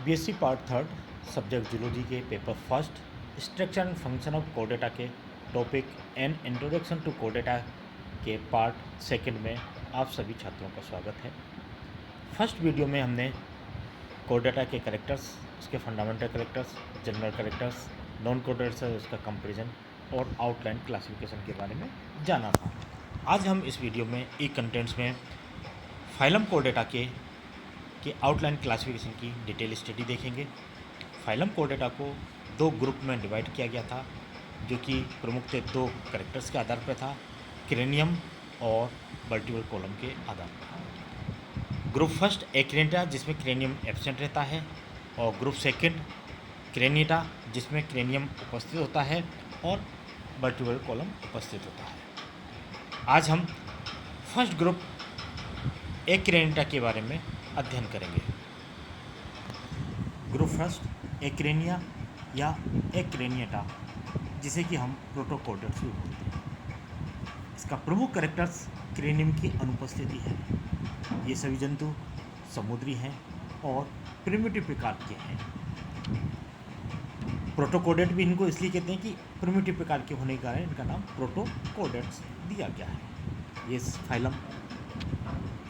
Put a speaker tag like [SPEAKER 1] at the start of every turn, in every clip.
[SPEAKER 1] BSc part third subject zoology के paper first structure and function of कोडेटा के topic and introduction to कोडेटा के पार्ट सेकंड में आप सभी छात्रों का स्वागत है। फर्स्ट वीडियो में हमने कोडेटा के कैरेक्टर्स, उसके fundamental characters, general characters, non coded से उसका कंपैरिजन और आउटलाइन क्लासिफिकेशन के बारे में जाना था। आज हम इस वीडियो में ई कंटेंट्स में फाइलम कोडेटा के आउटलाइन क्लासिफिकेशन की डिटेल स्टडी देखेंगे। फाइलम कोडेटा को दो ग्रुप में डिवाइड किया गया था, जो कि प्रमुख थे दो कैरेक्टर्स के आधार पर था, क्रेनियम और वर्टिब्रल कॉलम के आधार पर। ग्रुप फर्स्ट एक्रेनिटा, जिसमें क्रेनियम एब्सेंट रहता है, और ग्रुप सेकंड क्रेनिटा, जिसमें क्रेनियम उपस्थित होता है और वर्टिब्रल कॉलम उपस्थित होता है। आज हम फर्स्ट ग्रुप एक्रेनिटा के बारे में अध्ययन करेंगे। ग्रुप फर्स्ट एक्रेनिया या एक्रेनिएटा, जिसे कि हम प्रोटोकोडेट्स भी बोलते हैं। इसका प्रमुख कैरेक्टर्स क्रेनियम की अनुपस्थिति है। ये सभी जंतु समुद्री हैं और प्रिमिटिव प्रकार के हैं। प्रोटोकोडेट भी इनको इसलिए कहते हैं कि प्रिमिटिव प्रकार के होने के कारण इनका नाम प्रोटोकोडेट्स दिया गया है। ये फाइलम,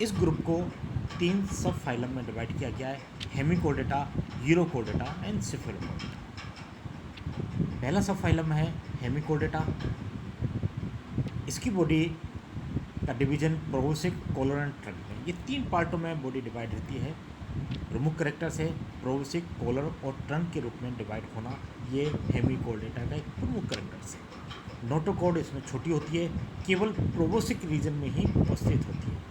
[SPEAKER 1] इस ग्रुप को तीन सब फाइलम में डिवाइड किया गया है: हेमिकोडेटा, यूरोकोडेटा एंड सिफेलोकोडेटा। पहला सब फाइलम है हेमिकोडेटा। इसकी बॉडी का डिवीजन प्रोबोसिक, कॉलर एंड ट्रंक में, ये तीन पार्टों में बॉडी डिवाइड रहती है। प्रमुख कैरेक्टर्स है प्रोबोसिक, कॉलर और ट्रंक के रूप में डिवाइड होना, ये हेमिकोडेटा का एक प्रमुख कैरेक्टर्स है। नोटोकोड इसमें छोटी होती है, केवल प्रोबोसिक रीजन में ही उपस्थित होती है।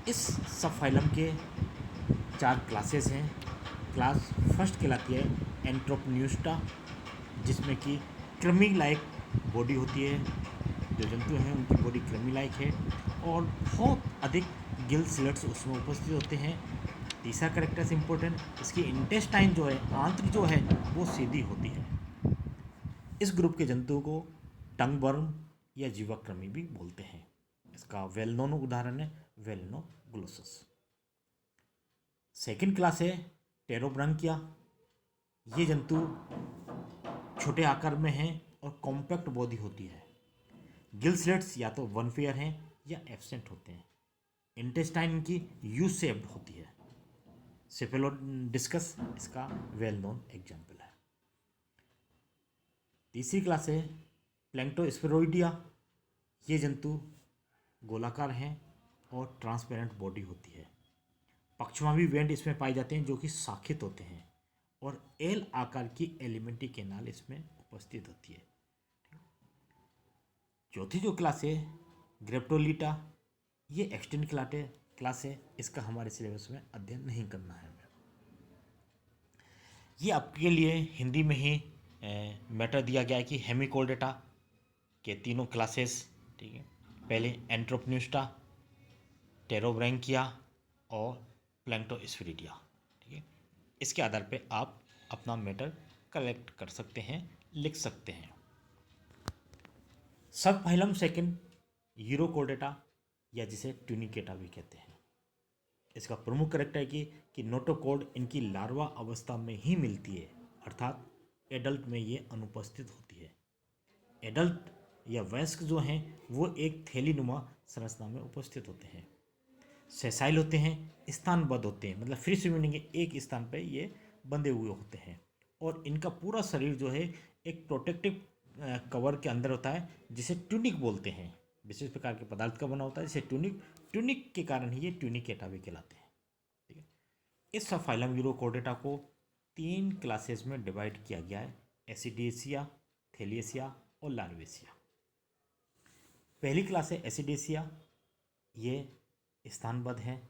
[SPEAKER 1] इस सब फाइलम के चार क्लासेस हैं। क्लास फर्स्ट कहलाती है एंट्रोपन्यूस्टा, जिसमें कि कृमि लाइक बॉडी होती है। जो जंतु हैं उनकी बॉडी कृमि लाइक है और बहुत अधिक गिल स्लेट्स उसमें उपस्थित होते हैं। तीसरा कैरेक्टर्स इंपॉर्टेंट, इसकी इंटेस्टाइन जो है, आंत्र जो है, वो सीधी होती है। इस ग्रुप के जंतुओं को टंग वर्म या जीवाकृमि भी बोलते हैं। इसका वेल नोन उदाहरण है वेलनोग्लोसस। सेकेंड क्लास है टेरोब्रांकिया। ये जंतु छोटे आकार में हैं और कॉम्पैक्ट बॉडी होती है। गिल स्लेट्स या तो वन पेयर हैं या एब्सेंट होते हैं। इंटेस्टाइन इनकी यू शेप्ड होती है। सेफेलोडिस्कस इसका वेल नोन एग्जाम्पल है। तीसरी क्लास है प्लैंक्टोस्फेरोइडिया। ये जंतु गोलाकार हैं और ट्रांसपेरेंट बॉडी होती है। पक्षमावी वेंट इसमें पाए जाते हैं, जो कि शाखित होते हैं, और एल आकार की एलिमेंट्री केनाल इसमें उपस्थित होती है। चौथी जो क्लास है ग्रेप्टोलिटा, ये एक्सटेंड क्लास है। इसका हमारे सिलेबस में अध्ययन नहीं करना है हमें। ये आपके लिए हिंदी में ही मैटर दिया गया है कि हेमिकोडेटा के तीनों क्लासेस, ठीक है, पहले एंट्रोपन्यूस्टा, टेरोब्रैंकिया और प्लैंक्टोस्फेरिडिया, ठीक है। इसके आधार पे आप अपना मैटर कलेक्ट कर सकते हैं, लिख सकते हैं। सब फाइलम सेकंड यूरोकोडेटा, या जिसे ट्यूनिकेटा भी कहते हैं। इसका प्रमुख कैरेक्टर है कि नोटोकोड इनकी लार्वा अवस्था में ही मिलती है, अर्थात एडल्ट में ये अनुपस्थित होती है। एडल्ट या वयस्क जो हैं वो एक थैलीनुमा संरचना में उपस्थित होते हैं। सेसाइल होते हैं, स्थानबद्ध होते हैं, मतलब फ्री स्विमिंग के एक स्थान पर ये बंधे हुए होते हैं, और इनका पूरा शरीर जो है एक प्रोटेक्टिव कवर के अंदर होता है, जिसे ट्यूनिक बोलते हैं। विशेष प्रकार के पदार्थ का बना होता है, जिसे ट्यूनिक के कारण ही ये ट्यूनिकेटा भी कहलाते हैं, ठीक है। इस सब फाइलम यूरोकोडेटा को तीन क्लासेस में डिवाइड किया गया है: एसिडेसिया, थैलियसिया और लार्वेसिया। पहली क्लास है एसिडेसिया। ये स्थानबद्ध हैं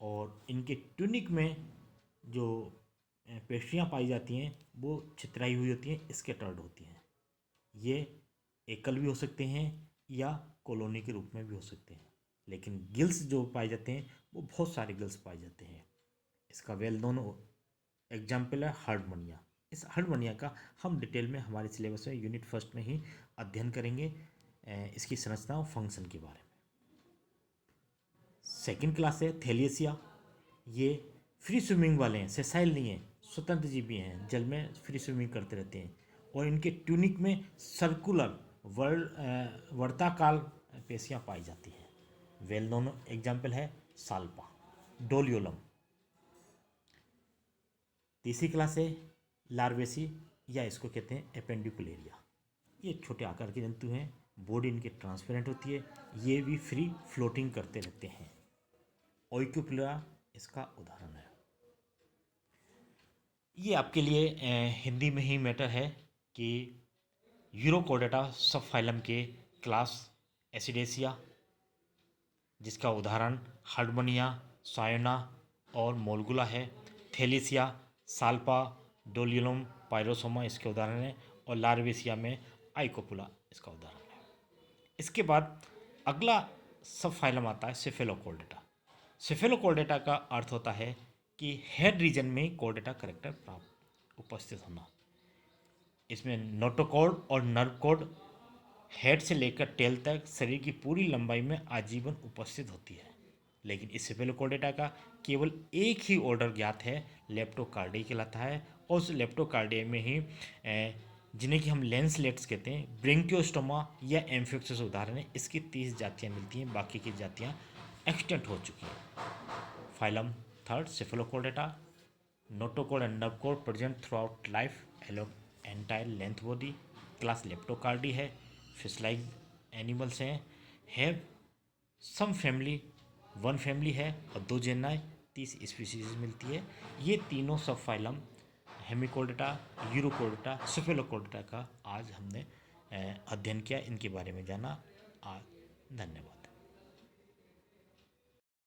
[SPEAKER 1] और इनके ट्यूनिक में जो पेस्ट्रियाँ पाई जाती हैं वो छितराई हुई होती हैं, स्कैटर्ड होती हैं। ये एकल भी हो सकते हैं या कॉलोनी के रूप में भी हो सकते हैं, लेकिन गिल्स जो पाए जाते हैं वो बहुत सारे गिल्स पाए जाते हैं। इसका वेल नोन एग्जाम्पल है हर्डमनिया। इस हर्डमनिया का हम डिटेल में हमारे सिलेबस में यूनिट फर्स्ट में ही अध्ययन करेंगे, इसकी संरचना और फंक्शन के बारे में। सेकेंड क्लास है थैलियसिया। ये फ्री स्विमिंग वाले हैं, सेसाइल नहीं हैं, स्वतंत्र जीवी हैं, जल में फ्री स्विमिंग करते रहते हैं और इनके ट्यूनिक में सर्कुलर वर्ताकार पेशियाँ पाई जाती हैं। वेल नोन एग्जाम्पल है साल्पा, डोलियोलम। तीसरी क्लास है लार्वेसी या इसको कहते हैं एपेंडिकुलेरिया। ये छोटे आकार के जंतु हैं, बॉडी इनकी ट्रांसपेरेंट होती है, ये भी फ्री फ्लोटिंग करते रहते हैं। ओइक्यूपुला इसका उदाहरण है। ये आपके लिए हिंदी में ही मैटर है कि यूरोकोडेटा सब फाइलम के क्लास एसिडेसिया, जिसका उदाहरण हार्डमोनिया, सायोना और मोलगुला है। थेलिसिया, साल्पा, डोलियोलम, पायरोसोमा इसके उदाहरण हैं और लार्वेसिया में आइकोपुला इसका उदाहरण है। इसके बाद अगला सब फाइलम आता है सेफेलोकॉर्डेटा। सेफेलोकॉर्डेटा का अर्थ होता है कि हेड रीजन में कॉर्डेटा करेक्टर प्राप्त उपस्थित होना। इसमें नोटोकॉर्ड और नर्व कॉर्ड हेड से लेकर टेल तक शरीर की पूरी लंबाई में आजीवन उपस्थित होती है। लेकिन इस सेफेलोकॉर्डेटा का केवल एक ही ऑर्डर ज्ञात है, लेप्टोकार्डी कहलाता है। और उस लेप्टोकार्डिया में ही जिन्हें कि हम लेंसलेट्स कहते हैं, ब्रेंकियोस्टोमा या एम्फिक्सिस उदाहरण है। इसकी 30 जातियाँ मिलती हैं, बाकी की जातियाँ एक्सटेंट हो चुकी हैं। Phylum third cephalochordata, notochord and nerve cord present throughout life along entire length body. Class leptocardii है, फिश लाइक एनिमल्स हैं, have some family, one family है और 2 जेनाए, 30 स्पीसीज मिलती है। ये तीनों सब फाइलम हेमिकोर्डेटा, यूरोकोर्डेटा, सेफेलोकॉर्डेटा का आज हमने अध्ययन किया, इनके बारे में जाना। धन्यवाद।